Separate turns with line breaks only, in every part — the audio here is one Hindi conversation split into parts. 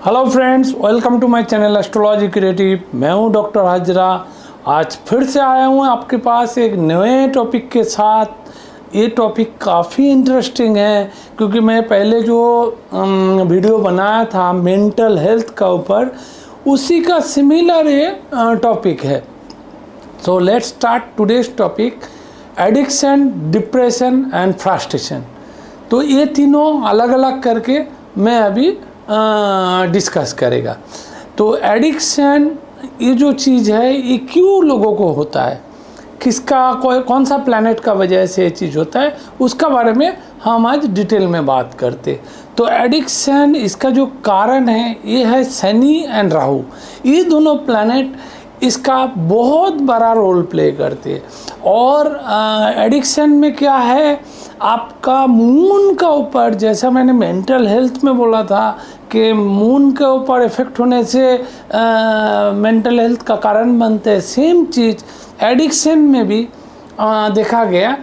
Hello friends, welcome to my channel Astrology Creative. मैं हूं डॉक्टर हाजरा। आज फिर से आया हूं आपके पास एक नए टॉपिक के साथ। ये टॉपिक काफ़ी इंटरेस्टिंग है क्योंकि मैं पहले जो वीडियो बनाया था मेंटल हेल्थ का ऊपर, उसी का सिमिलर ये टॉपिक है। So let's start today's topic, addiction, depression and frustration. तो ये तीनों अलग अलग करके मैं अभी डिस्कस करेगा। तो एडिक्शन ये जो चीज़ है ये क्यों लोगों को होता है, किसका कौन सा प्लैनेट का वजह से ये चीज़ होता है, उसका बारे में हम आज डिटेल में बात करते। तो एडिक्शन इसका जो कारण है ये है शनि एंड राहु। ये दोनों प्लैनेट इसका बहुत बड़ा रोल प्ले करते हैं। और एडिक्शन में क्या है, आपका मून का ऊपर, जैसा मैंने मेंटल हेल्थ में बोला था कि मून के ऊपर इफेक्ट होने से मेंटल हेल्थ का कारण बनते हैं, सेम चीज़ एडिक्शन में भी देखा गया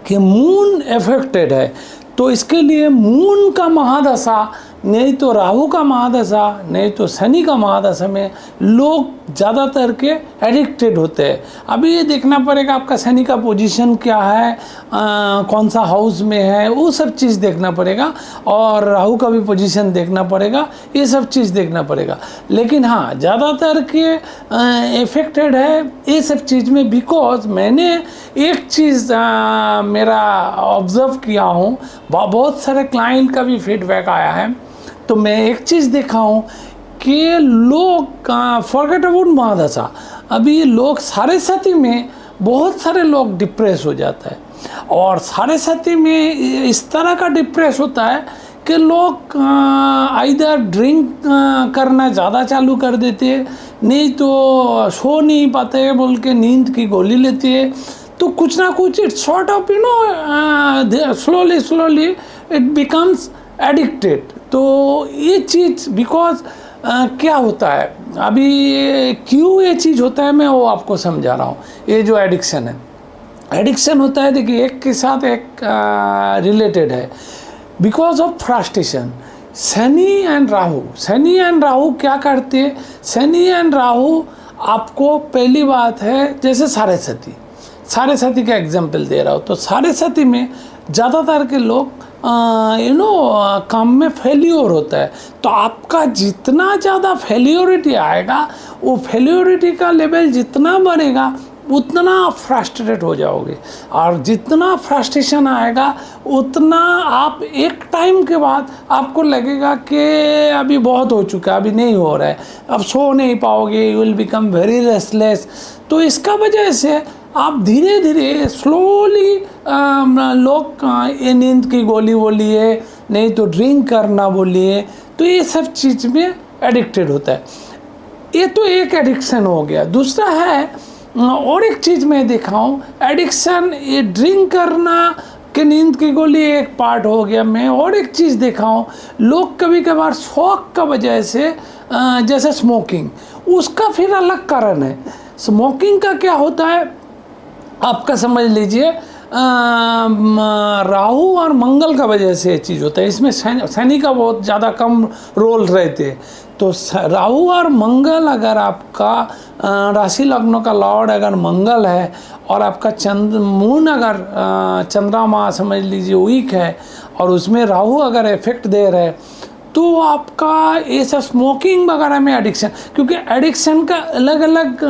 कि मून इफेक्टेड है। तो इसके लिए मून का महादशा, नहीं तो राहु का महादशा, नहीं तो शनि का महादशा में लोग ज़्यादातर के एडिक्टेड होते हैं। अभी ये देखना पड़ेगा आपका शनि का पोजीशन क्या है, कौन सा हाउस में है, वो सब चीज़ देखना पड़ेगा। और राहु का भी पोजीशन देखना पड़ेगा, ये सब चीज़ देखना पड़ेगा। लेकिन हाँ, ज़्यादातर के इफेक्टेड है ये सब चीज़ में। बिकॉज मैंने एक चीज़ मेरा ऑब्ज़र्व किया हूँ, बहुत सारे क्लाइंट का भी फीडबैक आया है। तो मैं एक चीज़ देखा हूँ कि लोग फॉरगेट अबाउट महादशा, अभी लोग साढ़े साथी में बहुत सारे लोग डिप्रेस हो जाता है। और साढ़े साथी में इस तरह का डिप्रेस होता है कि लोग आइदर ड्रिंक करना ज़्यादा चालू कर देते हैं, नहीं तो सो नहीं पाते बोल के नींद की गोली लेते हैं। तो कुछ ना कुछ it's sort of slowly it becomes addicted. तो ये चीज़ बिकॉज क्या होता है, अभी क्यों ये चीज़ होता है मैं वो आपको समझा रहा हूँ। ये जो एडिक्शन है, एडिक्शन होता है, देखिए एक के साथ एक रिलेटेड है। Because of frustration, Shani and Rahu क्या करते हैं। शनि एंड राहु आपको, पहली बात है जैसे साढ़े साथी का एग्जाम्पल दे रहा हूँ। तो साढ़े साथी में ज़्यादातर के लोग काम में फेल्योर होता है। तो आपका जितना ज़्यादा फेल्योरिटी आएगा, वो फेल्योरिटी का लेवल जितना बढ़ेगा उतना आप फ्रस्ट्रेटेड हो जाओगे। और जितना फ्रस्ट्रेशन आएगा उतना आप एक टाइम के बाद आपको लगेगा कि अभी बहुत हो चुका है, अभी नहीं हो रहा है, अब सो नहीं पाओगे, you will become very restless. तो इसका वजह से आप धीरे धीरे स्लोली लोग ये नींद की गोली बोलिए, नहीं तो ड्रिंक करना बोलिए, तो ये सब चीज़ में एडिक्टेड होता है। ये तो एक एडिक्शन हो गया। दूसरा है, और एक चीज़ मैं देखा हूँ, एडिक्शन ये ड्रिंक करना कि नींद की गोली एक पार्ट हो गया। मैं और एक चीज़ देखा हूँ, लोग कभी कभार शौक का वजह से जैसे स्मोकिंग, उसका फिर अलग कारण है। स्मोकिंग का क्या होता है आपका समझ लीजिए, राहु और मंगल का वजह से ये चीज़ होता है। इसमें शनि का बहुत ज़्यादा कम रोल रहते हैं। तो राहु और मंगल, अगर आपका राशि लग्नों का लॉर्ड अगर मंगल है और आपका मून अगर चंद्रमा समझ लीजिए वीक है और उसमें राहु अगर इफेक्ट दे रहे हैं, तो आपका ये सब स्मोकिंग वगैरह में एडिक्शन, क्योंकि एडिक्शन का अलग अलग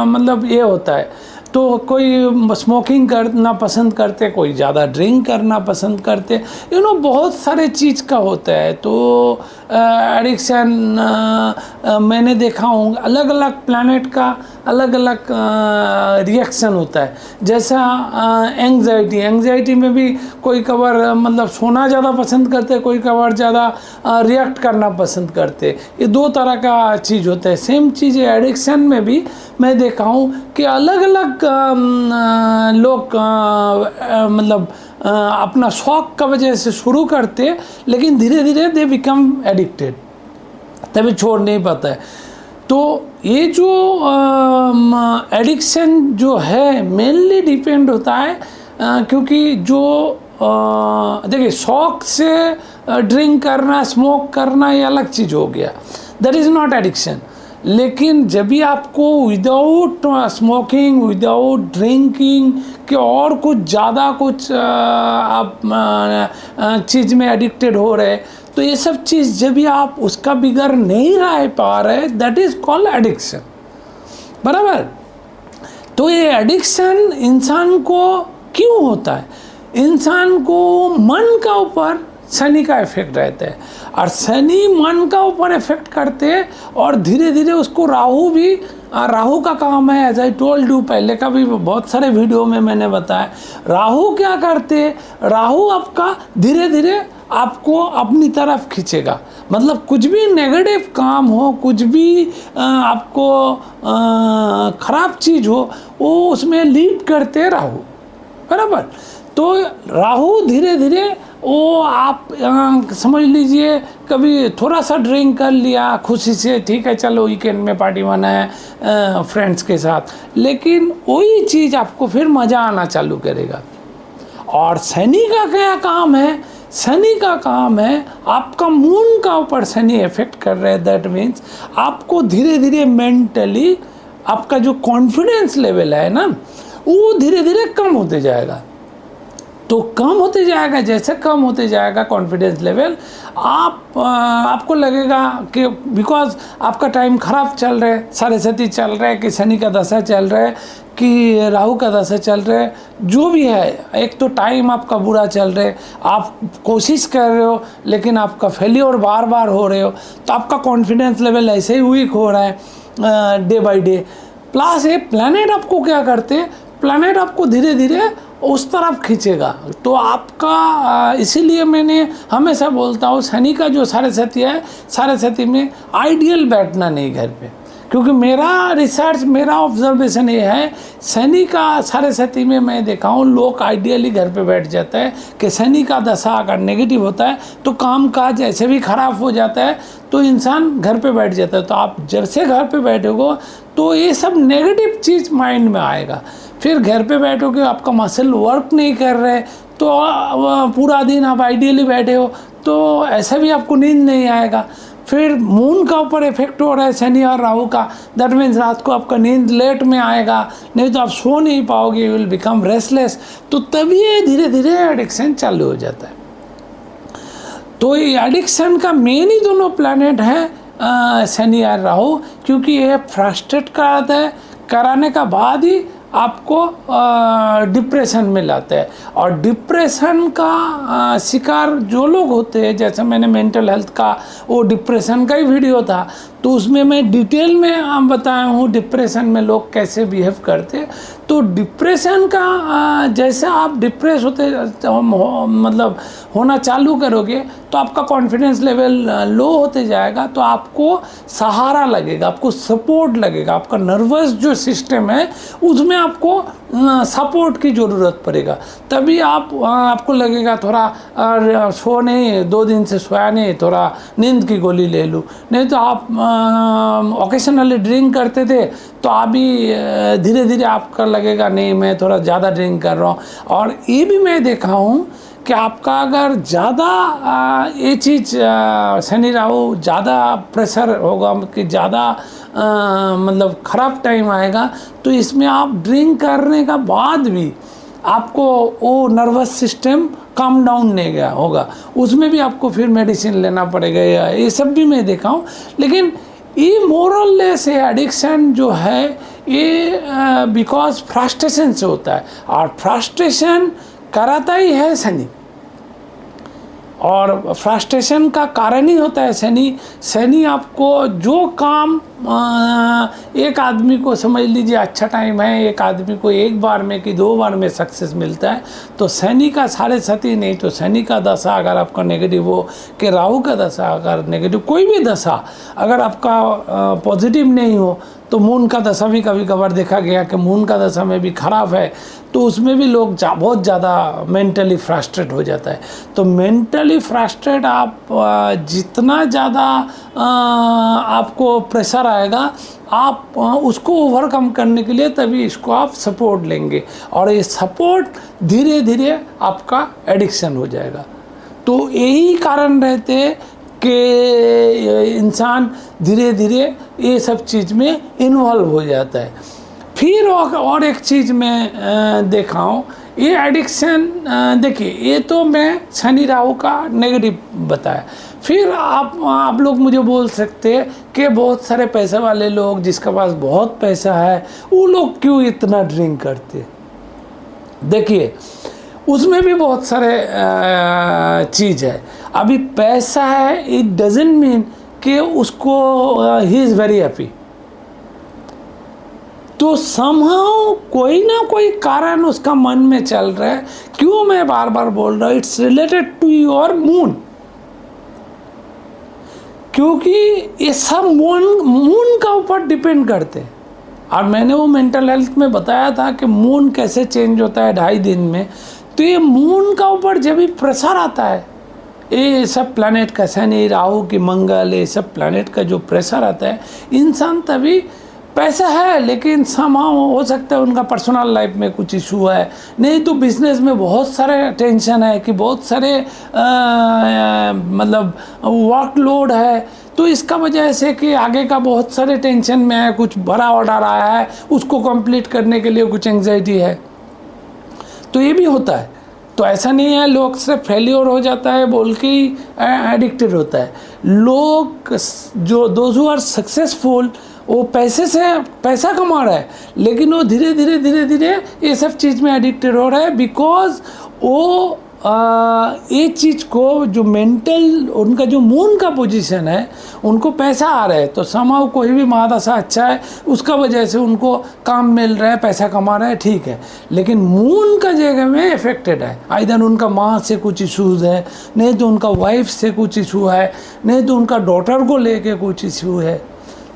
मतलब ये होता है। तो कोई स्मोकिंग करना पसंद करते, कोई ज़्यादा ड्रिंक करना पसंद करते, बहुत सारे चीज़ का होता है। तो एडिक्शन मैंने देखा हूँ अलग अलग प्लैनेट का अलग अलग रिएक्शन होता है। जैसा एंग्जाइटी में भी कोई कवर मतलब सोना ज़्यादा पसंद करते, कोई कवर ज़्यादा रिएक्ट करना पसंद करते। ये दो तरह का चीज़ होता है। सेम चीज़ एडिक्शन में भी मैं देखा हूँ कि अलग अलग लोग मतलब अपना शौक का वजह से शुरू करते, लेकिन धीरे धीरे दे बिकम एडिक्टेड, तभी छोड़ नहीं पाता है। तो ये जो एडिक्शन जो है मेनली डिपेंड होता है क्योंकि जो देखिए शौक से ड्रिंक करना, स्मोक करना ये अलग चीज़ हो गया, दैट इज़ नॉट एडिक्शन। लेकिन जब भी आपको विदाउट स्मोकिंग, विदाउट ड्रिंकिंग के और कुछ ज़्यादा कुछ आप चीज़ में एडिक्टेड हो रहे, तो ये सब चीज़ जब भी आप उसका बिगड़ नहीं रह पा रहे, दैट इज़ कॉल्ड एडिक्शन, बराबर। तो ये एडिक्शन इंसान को क्यों होता है? इंसान को मन का ऊपर शनि का इफेक्ट रहता है, और शनि मन का ऊपर इफेक्ट करते हैं, और धीरे धीरे उसको राहु भी, राहु का काम है, एज आई टोल्ड यू, पहले का भी बहुत सारे वीडियो में मैंने बताया, राहु क्या करते हैं, राहु आपका धीरे धीरे आपको अपनी तरफ खींचेगा। मतलब कुछ भी नेगेटिव काम हो, कुछ भी आपको ख़राब चीज़ हो, वो उसमें लीड करते हैं राहु, बराबर। तो राहु धीरे धीरे वो आप समझ लीजिए, कभी थोड़ा सा ड्रिंक कर लिया खुशी से, ठीक है चलो वीकेंड में पार्टी मनाए फ्रेंड्स के साथ, लेकिन वही चीज़ आपको फिर मज़ा आना चालू करेगा। और शनि का क्या काम है? शनि का काम है आपका मून का ऊपर शनि इफेक्ट कर रहे हैं, दैट मीन्स आपको धीरे धीरे मेंटली आपका जो कॉन्फिडेंस लेवल है ना, वो धीरे धीरे कम होते जाएगा। तो कम होते जाएगा, जैसे कम होते जाएगा कॉन्फिडेंस लेवल, आपको लगेगा कि बिकॉज आपका टाइम ख़राब चल रहा है, सरस्वती चल रहा है, कि शनि का दशा चल रहा है, कि राहु का दशा चल रहा है, जो भी है, एक तो टाइम आपका बुरा चल रहा है, आप कोशिश कर रहे हो लेकिन आपका फेलियर बार बार हो रहे हो, तो आपका कॉन्फिडेंस लेवल ऐसे ही वीक हो रहा है डे बाई डे। प्लस ये प्लैनेट आपको क्या करते हैं, प्लैनेट आपको धीरे धीरे उस तरफ खींचेगा। तो आपका इसीलिए मैंने हमेशा बोलता हूँ, शनि का जो सरस्वती है, सरस्वती में आइडियल बैठना नहीं घर पे, क्योंकि मेरा रिसर्च, मेरा ऑब्जर्वेशन ये है, शनि का सरस्वती में मैं देखा हूँ लोग आइडियली घर पे बैठ जाता है, कि शनि का दशा अगर नेगेटिव होता है तो काम काज ऐसे भी ख़राब हो जाता है, तो इंसान घर पे बैठ जाता है। तो आप जब से घर पे बैठोगे तो ये सब नेगेटिव चीज़ माइंड में आएगा। फिर घर पे बैठोगे, आपका मसल वर्क नहीं कर रहे, तो पूरा दिन आप आइडियली बैठे हो, तो ऐसा भी आपको नींद नहीं आएगा। फिर मून का ऊपर इफेक्ट हो रहा है शनि और राहु का, दैट मीन्स रात को आपका नींद लेट में आएगा, नहीं तो आप सो नहीं पाओगे, यू विल बिकम रेस्टलेस। तो तभी ये धीरे धीरे एडिक्शन चालू हो जाता है। तो ये एडिक्शन का मेन ही दोनों प्लैनेट है शनि और राहु, क्योंकि ये फ्रस्ट्रेट कराता है, कराने का बाद ही आपको डिप्रेशन में लाता है। और डिप्रेशन का शिकार जो लोग होते हैं, जैसे मैंने मेंटल हेल्थ का वो डिप्रेशन का ही वीडियो था, तो उसमें मैं डिटेल में बताया हूँ डिप्रेशन में लोग कैसे बिहेव करते। तो डिप्रेशन का जैसे आप डिप्रेस होते मतलब होना चालू करोगे, तो आपका कॉन्फिडेंस लेवल लो होते जाएगा, तो आपको सहारा लगेगा, आपको सपोर्ट लगेगा, आपका नर्वस जो सिस्टम है उसमें आपको सपोर्ट की ज़रूरत पड़ेगा। तभी आपको लगेगा थोड़ा सो नहीं, 2 दिन से सोया नहीं, थोड़ा नींद की गोली ले लूँ। नहीं तो आप ओकेशनली ड्रिंक करते थे, तो अभी धीरे धीरे आपका लगेगा नहीं मैं थोड़ा ज़्यादा ड्रिंक कर रहा हूँ। और ये भी मैं देखा हूँ कि आपका अगर ज़्यादा ये चीज़ शनि राहु ज़्यादा प्रेशर होगा, कि ज़्यादा मतलब ख़राब टाइम आएगा, तो इसमें आप ड्रिंक करने का बाद भी आपको वो नर्वस सिस्टम काम डाउन नहीं गया होगा, उसमें भी आपको फिर मेडिसिन लेना पड़ेगा। ये सब भी मैं देखा हूँ। लेकिन ये मोरलेस एडिक्शन जो है ये बिकॉज फ्रस्ट्रेशन से होता है, और फ्रस्ट्रेशन कराता ही है शनि, और फ्रस्ट्रेशन का कारण ही होता है शनि। शनि आपको जो काम एक आदमी को समझ लीजिए अच्छा टाइम है, एक आदमी को 1 बार में कि 2 बार में सक्सेस मिलता है, तो शनि का सरस्वती नहीं तो शनि का दशा अगर आपका नेगेटिव हो, कि राहु का दशा अगर नेगेटिव, कोई भी दशा अगर आपका पॉजिटिव नहीं हो, तो मून का दशा भी कभी कभार देखा गया कि मून का दशा में भी खराब है, तो उसमें भी लोग बहुत ज़्यादा मेंटली फ्रस्ट्रेट हो जाता है। तो मेंटली फ्रस्ट्रेट आप जितना ज़्यादा आपको प्रेशर आएगा, आप उसको ओवरकम करने के लिए तभी इसको आप सपोर्ट लेंगे, और ये सपोर्ट धीरे धीरे आपका एडिक्शन हो जाएगा। तो यही कारण रहते कि इंसान धीरे धीरे ये सब चीज़ में इन्वॉल्व हो जाता है। फिर और एक चीज़ मैं देखा हूँ, ये एडिक्शन, देखिए ये तो मैं शनि राहु का नेगेटिव बताया। फिर आप लोग मुझे बोल सकते हैं कि बहुत सारे पैसे वाले लोग, जिसके पास बहुत पैसा है, वो लोग क्यों इतना ड्रिंक करते। देखिए उसमें भी बहुत सारे चीज़ है। अभी पैसा है, इट डजेंट मीन कि उसको ही इज़ वेरी हैप्पी। तो समहाउ कोई ना कोई कारण उसका मन में चल रहा है। क्यों मैं बार बार बोल रहा हूँ, it's related to your moon, क्योंकि ये सब मून का ऊपर डिपेंड करते हैं। और मैंने वो मेंटल हेल्थ में बताया था कि मून कैसे चेंज होता है 2.5 दिन में। तो ये मून का ऊपर जब भी प्रेशर आता है, ये सब प्लैनेट का, शनि राहु की मंगल, ये सब प्लैनेट का जो प्रेशर आता है, इंसान तभी, पैसा है लेकिन समाव हो सकता है उनका पर्सनल लाइफ में कुछ इशू है, नहीं तो बिजनेस में बहुत सारे टेंशन है, कि बहुत सारे मतलब वर्कलोड है। तो इसका वजह से कि आगे का बहुत सारे टेंशन में है, कुछ बड़ा ऑर्डर आया है, उसको कंप्लीट करने के लिए कुछ एंग्जाइटी है, तो ये भी होता है। तो ऐसा नहीं है लोग सिर्फ फेलियर हो जाता है बोल के ही एडिक्टेड होता है। लोग जो दोज हू आर सक्सेसफुल, वो पैसे से पैसा कमा रहा है, लेकिन वो धीरे धीरे ये सब चीज़ में एडिक्टेड हो रहा है, बिकॉज वो ये चीज़ को, जो मेंटल उनका जो मून का पोजीशन है, उनको पैसा आ रहा है, तो समाव कोई भी महादशा अच्छा है, उसका वजह से उनको काम मिल रहा है, पैसा कमा रहा है, ठीक है। लेकिन मून का जगह में इफेक्टेड है, आइदर उनका माँ से कुछ इशूज़ है, नहीं तो उनका वाइफ से कुछ इशू है, नहीं तो उनका डॉटर को लेके कुछ इशू है।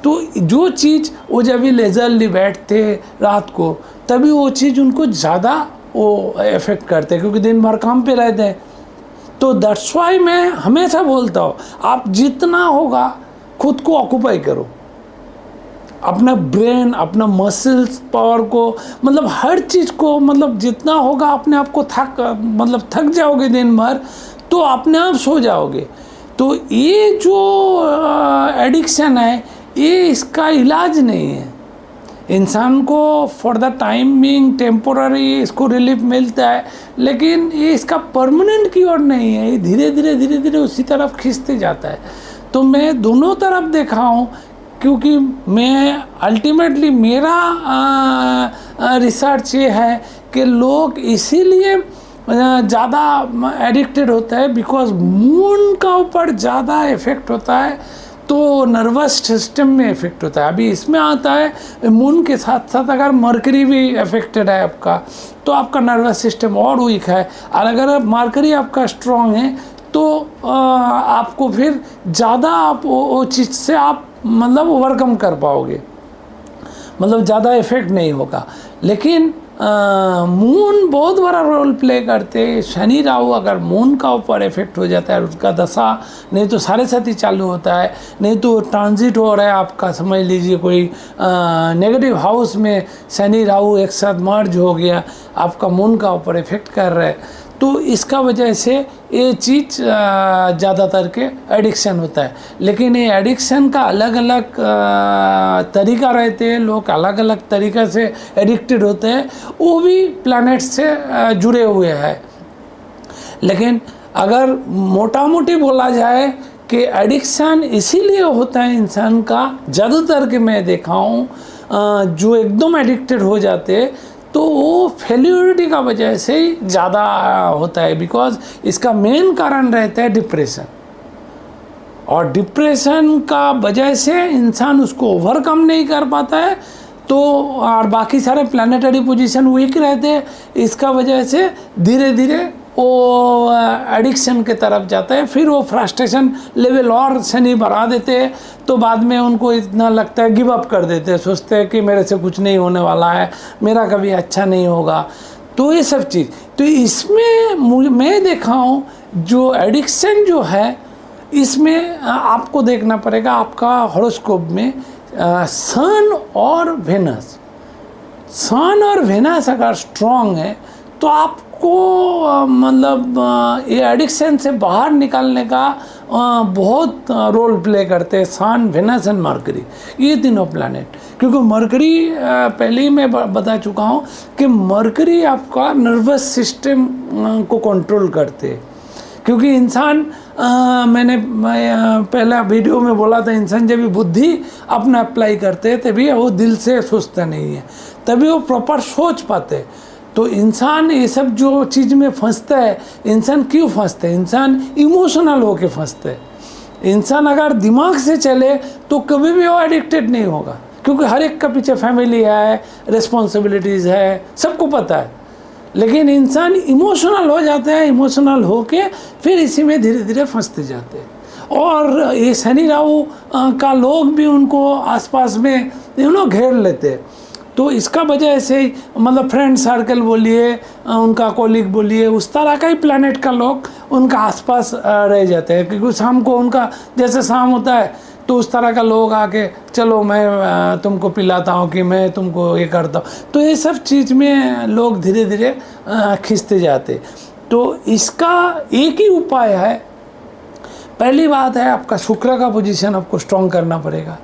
तो जो चीज़ वो जब भी लेजरली बैठते रात को, तभी वो चीज़ उनको ज़्यादा वो इफ़ेक्ट करते हैं, क्योंकि दिन भर काम पे रहते हैं। तो दैट्स वाई मैं हमेशा बोलता हूँ, आप जितना होगा खुद को ऑक्यूपाई करो, अपना ब्रेन, अपना मसल्स पावर को, मतलब हर चीज़ को, मतलब जितना होगा अपने आप को थक जाओगे दिन भर, तो अपने आप सो जाओगे। तो ये जो एडिक्शन है, ये इसका इलाज नहीं है। इंसान को for the time being temporary इसको रिलीफ मिलता है, लेकिन ये इसका परमानेंट की ओर नहीं है, ये धीरे धीरे उसी तरफ खींचते जाता है। तो मैं दोनों तरफ देखा हूँ, क्योंकि मैं अल्टीमेटली मेरा रिसर्च ये है कि लोग इसीलिए ज़्यादा एडिक्टेड होता है, बिकॉज मून का ऊपर ज़्यादा इफेक्ट होता है, तो नर्वस सिस्टम में इफेक्ट होता है। अभी इसमें आता है मून के साथ साथ अगर मरकरी भी अफेक्टेड है आपका, तो आपका नर्वस सिस्टम और वीक है, और अगर मरकरी आपका स्ट्रॉन्ग है, तो आपको फिर ज़्यादा आप वो चीज़ से आप मतलब ओवरकम कर पाओगे, मतलब ज़्यादा इफेक्ट नहीं होगा। लेकिन मून बहुत बड़ा रोल प्ले करते हैं। शनि राहु अगर मून का ऊपर इफेक्ट हो जाता है, उसका दशा, नहीं तो साढ़े साथी चालू होता है, नहीं तो ट्रांजिट हो रहा है आपका, समझ लीजिए कोई नेगेटिव हाउस में शनि राहु एक साथ मर्ज हो गया, आपका मून का ऊपर इफेक्ट कर रहा है, तो इसका वजह से ये चीज़ ज़्यादातर के एडिक्शन होता है। लेकिन ये एडिक्शन का अलग अलग तरीका रहते हैं, लोग अलग अलग तरीक़े से एडिक्टेड होते हैं, वो भी प्लैनेट से जुड़े हुए हैं। लेकिन अगर मोटा मोटी बोला जाए कि एडिक्शन इसीलिए होता है इंसान का, ज़्यादातर के मैं देखा हूँ जो एकदम एडिक्टेड हो जाते, तो वो फेल्योरिटी का वजह से ही ज़्यादा होता है, बिकॉज इसका मेन कारण रहता है डिप्रेशन, और डिप्रेशन का वजह से इंसान उसको ओवरकम नहीं कर पाता है, तो और बाकी सारे प्लानिटरी पोजीशन वीक रहते हैं, इसका वजह से धीरे धीरे वो एडिक्शन के तरफ जाता है। फिर वो फ्रस्ट्रेशन लेवल और शनि बढ़ा देते हैं, तो बाद में उनको इतना लगता है, गिव अप कर देते हैं, सोचते हैं कि मेरे से कुछ नहीं होने वाला है, मेरा कभी अच्छा नहीं होगा। तो ये सब चीज़, तो इसमें मैं देखा हूँ जो एडिक्शन जो है, इसमें आपको देखना पड़ेगा आपका हॉरोस्कोप में सन और वेनस, सन और वेनस अगर स्ट्रांग है तो आपको मतलब ये एडिक्शन से बाहर निकालने का बहुत रोल प्ले करते हैं सन, वेनस एंड मरकरी, ये तीनों प्लैनेट। क्योंकि मरकरी पहले ही मैं बता चुका हूँ कि मरकरी आपका नर्वस सिस्टम को कंट्रोल करते हैं। क्योंकि इंसान मैंने पहला वीडियो में बोला था, इंसान जब भी बुद्धि अपना अप्लाई करते हैं तभी वो दिल से सोचता नहीं है, तभी वो प्रॉपर सोच पाते। तो इंसान ये सब जो चीज़ में फंसता है, इंसान क्यों फंसते हैं? इंसान इमोशनल होके फंसते हैं। इंसान अगर दिमाग से चले तो कभी भी वो एडिक्टेड नहीं होगा, क्योंकि हर एक का पीछे फैमिली है, रिस्पॉन्सिबिलिटीज़ है, सबको पता है। लेकिन इंसान इमोशनल हो जाते हैं, इमोशनल होके फिर इसी में धीरे धीरे फंसते जाते हैं। और ये शनि राहु का लोग भी उनको आसपास में घेर लेते हैं। तो इसका वजह से मतलब फ्रेंड सर्कल बोलिए, उनका कॉलीग बोलिए, उस तरह का ही प्लैनेट का लोग उनका आसपास रह जाते हैं। क्योंकि शाम को उनका जैसे शाम होता है तो उस तरह का लोग आके चलो मैं तुमको पिलाता हूँ, कि मैं तुमको ये करता हूँ। तो ये सब चीज़ में लोग धीरे धीरे खिंचते जाते। तो इसका एक ही उपाय है। पहली बात है आपका शुक्र का पोजीशन आपको स्ट्रॉन्ग करना पड़ेगा,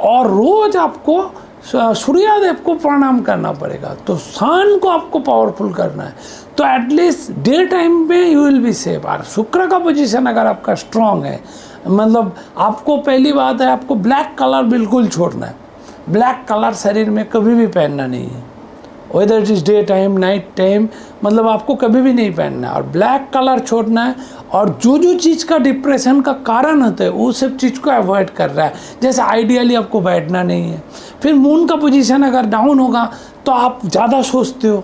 और रोज़ आपको सूर्यदेव को प्रणाम करना पड़ेगा। तो सन को आपको पावरफुल करना है, तो एटलीस्ट डे टाइम में यू विल बी सेफ। और शुक्र का पोजीशन अगर आपका स्ट्रॉन्ग है, मतलब आपको पहली बात है आपको ब्लैक कलर बिल्कुल छोड़ना है। ब्लैक कलर शरीर में कभी भी पहनना नहीं है, whether it is day time night time, मतलब आपको कभी भी नहीं पहनना है। और ब्लैक कलर छोड़ना है। और जो जो चीज़ का डिप्रेशन का कारण होता है वो सब चीज़ को अवॉइड कर रहा है। जैसे आइडियली आपको बैठना नहीं है। फिर मून का पोजीशन अगर डाउन होगा तो आप ज़्यादा सोचते हो,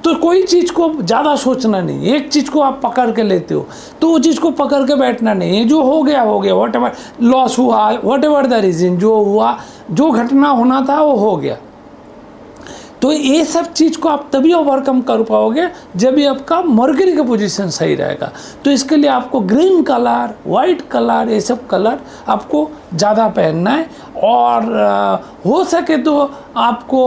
तो कोई चीज़ को ज़्यादा सोचना नहीं, एक चीज़ को आप पकड़ के लेते हो, तो वो चीज़ को पकड़ के बैठना नहीं है। जो हो गया, वॉट एवर लॉस हुआ, वॉट एवर द रीज़न, जो हुआ, जो घटना होना था वो हो गया। तो ये सब चीज़ को आप तभी ओवरकम कर पाओगे जब भी आपका मरकरी का पोजीशन सही रहेगा। तो इसके लिए आपको ग्रीन कलर, वाइट कलर, ये सब कलर आपको ज़्यादा पहनना है। और हो सके तो आपको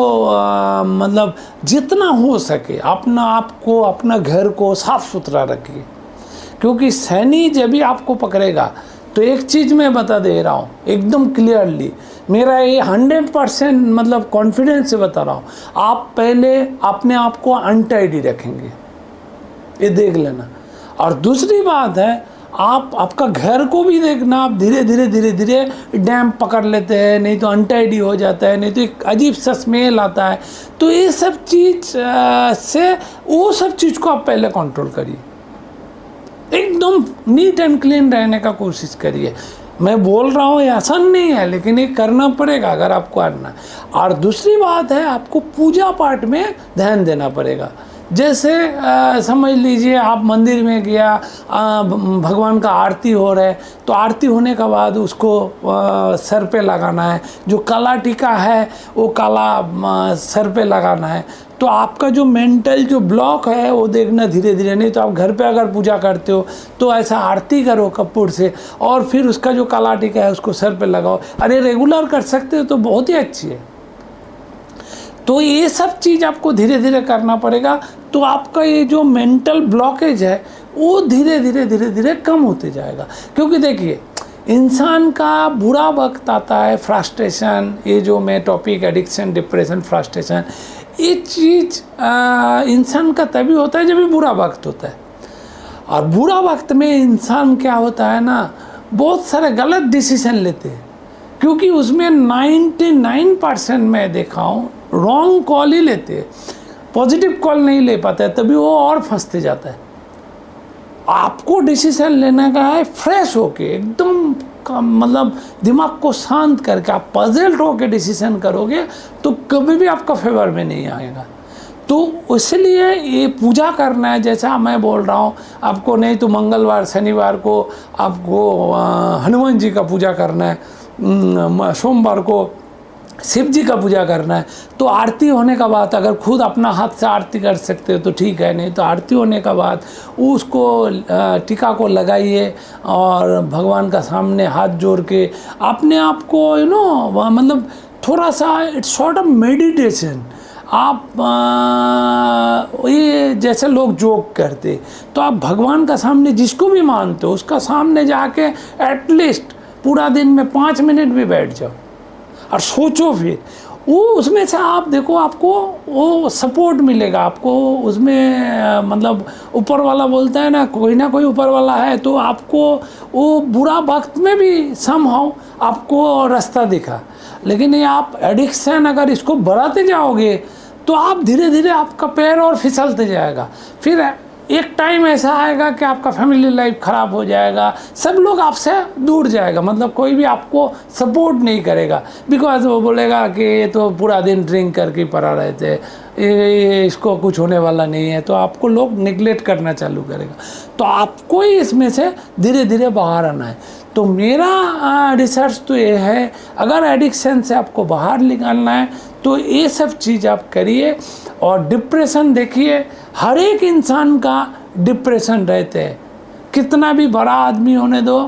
मतलब जितना हो सके अपना आपको, अपना घर को साफ़ सुथरा रखिए। क्योंकि शनि जब भी आपको पकड़ेगा, तो एक चीज़ मैं बता दे रहा हूँ एकदम क्लियरली, मेरा ये 100% मतलब कॉन्फिडेंस से बता रहा हूँ, आप पहले अपने आप को अनटाइडी रखेंगे, ये देख लेना। और दूसरी बात है आप आपका घर को भी देखना, आप धीरे धीरे धीरे धीरे डैम्प पकड़ लेते हैं, नहीं तो अनटाइडी हो जाता है, नहीं तो एक अजीब सा स्मेल आता है। तो ये सब चीज़ से वो सब चीज़ को आप पहले कंट्रोल करिए, एकदम नीट एंड क्लीन रहने का कोशिश करिए। मैं बोल रहा हूँ ये आसान नहीं है, लेकिन ये करना पड़ेगा अगर आपको करना है। और दूसरी बात है आपको पूजा पाठ में ध्यान देना पड़ेगा। जैसे समझ लीजिए आप मंदिर में गया, भगवान का आरती हो रहा है, तो आरती होने के बाद उसको सर पे लगाना है। जो काला टीका है वो काला सर पे लगाना है। तो आपका जो मेंटल जो ब्लॉक है वो देखना धीरे धीरे, नहीं तो आप घर पे अगर पूजा करते हो तो ऐसा आरती करो कपूर से, और फिर उसका जो काला टीका है उसको सर पे लगाओ। अरे रेगुलर कर सकते हो तो बहुत ही अच्छी है। तो ये सब चीज़ आपको धीरे धीरे करना पड़ेगा, तो आपका ये जो मेंटल ब्लॉकेज है वो धीरे धीरे धीरे धीरे कम होते जाएगा। क्योंकि देखिए इंसान का बुरा वक्त आता है, फ्रस्ट्रेशन, ये जो मैं टॉपिक एडिक्शन, डिप्रेशन, फ्रस्ट्रेशन, ये चीज़ इंसान का तभी होता है जब भी बुरा वक्त होता है। और बुरा वक्त में इंसान क्या होता है ना, बहुत सारे गलत डिसीजन लेते हैं। क्योंकि उसमें 99% मैं देखा हूँ रॉन्ग कॉल ही लेते हैं, पॉजिटिव कॉल नहीं ले पाते, तभी वो और फंसते जाता है। आपको डिसीजन लेने का है फ्रेश होके, एकदम मतलब दिमाग को शांत करके आप पजल्ड होके डिसीजन करोगे तो कभी भी आपका फेवर में नहीं आएगा। तो इसलिए ये पूजा करना है, जैसा मैं बोल रहा हूँ आपको, नहीं तो मंगलवार शनिवार को आपको हनुमान जी का पूजा करना है, सोमवार को शिव जी का पूजा करना है तो आरती होने का बाद अगर खुद अपना हाथ से आरती कर सकते हो तो ठीक है, नहीं तो आरती होने का बाद उसको टीका को लगाइए और भगवान का सामने हाथ जोड़ के अपने आप को मतलब थोड़ा सा इट्स सॉर्ट ऑफ मेडिटेशन। आप ये जैसे लोग जोक करते तो आप भगवान का सामने जिसको भी मानते हो उसका सामने जाके एटलीस्ट पूरा दिन में 5 मिनट भी बैठ जाओ और सोचो, फिर वो उसमें से आप देखो आपको वो सपोर्ट मिलेगा आपको उसमें। मतलब ऊपर वाला बोलता है ना कोई ऊपर वाला है, तो आपको वो बुरा वक्त में भी समहाउ आपको रास्ता दिखा। लेकिन ये आप एडिक्शन अगर इसको बढ़ाते जाओगे तो आप धीरे धीरे आपका पैर और फिसलते जाएगा। फिर एक टाइम ऐसा आएगा कि आपका फैमिली लाइफ ख़राब हो जाएगा, सब लोग आपसे दूर जाएगा, मतलब कोई भी आपको सपोर्ट नहीं करेगा। बिकॉज वो बोलेगा कि ये तो पूरा दिन ड्रिंक करके पड़ा रहते, ये इसको कुछ होने वाला नहीं है, तो आपको लोग निगलेक्ट करना चालू करेगा। तो आपको ही इसमें से धीरे धीरे बाहर आना है। तो मेरा रिसर्च तो ये है, अगर एडिक्शन से आपको बाहर निकालना है तो ये सब चीज़ आप करिए। और डिप्रेशन देखिए, हर एक इंसान का डिप्रेशन रहते हैं, कितना भी बड़ा आदमी होने दो,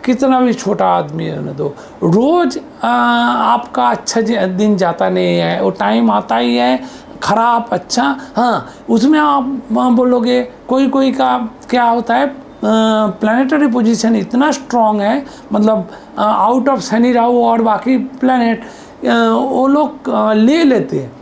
कितना भी छोटा आदमी होने दो, रोज़ आपका अच्छा दिन जाता नहीं है, वो टाइम आता ही है ख़राब अच्छा। हाँ, उसमें आप बोलोगे कोई का क्या होता है, प्लानिटरी पोजीशन इतना स्ट्रॉन्ग है, मतलब आउट ऑफ शनि राहु और बाकी प्लैनेट वो लोग ले लेते हैं।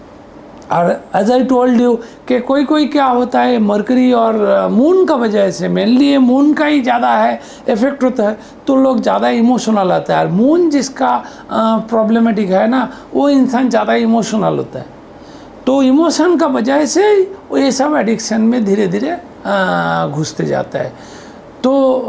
और एज आई टोल्ड यू कि कोई क्या होता है, मरकरी और मून का वजह से, मेनली ये मून का ही ज़्यादा है इफेक्ट होता है, तो लोग ज़्यादा इमोशनल आता है। और मून जिसका प्रॉब्लमेटिक है ना, वो इंसान ज़्यादा इमोशनल होता है। तो इमोशन का वजह से ये सब एडिक्शन में धीरे धीरे घुसते जाता है। तो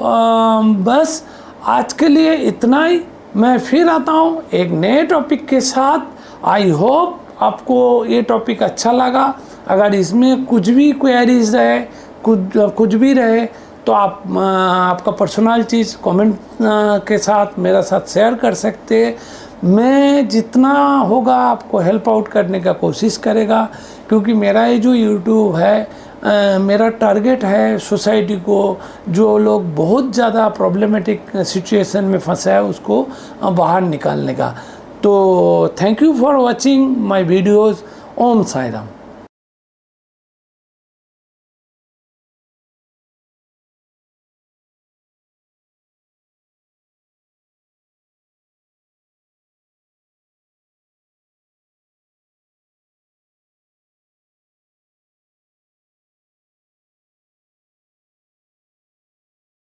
बस आज के लिए इतना ही। मैं फिर आता हूँ एक नए टॉपिक के साथ। आई होप आपको ये टॉपिक अच्छा लगा। अगर इसमें कुछ भी क्वेरीज रहे, कुछ भी रहे, तो आप आपका पर्सनल चीज़ कमेंट के साथ मेरे साथ शेयर कर सकते हैं। मैं जितना होगा आपको हेल्प आउट करने का कोशिश करेगा, क्योंकि मेरा ये जो यूट्यूब है, मेरा टारगेट है सोसाइटी को, जो लोग बहुत ज़्यादा प्रॉब्लमेटिक सिचुएशन में फंसा है उसको बाहर निकालने का। तो thank you for watching my videos. Om Sai Ram.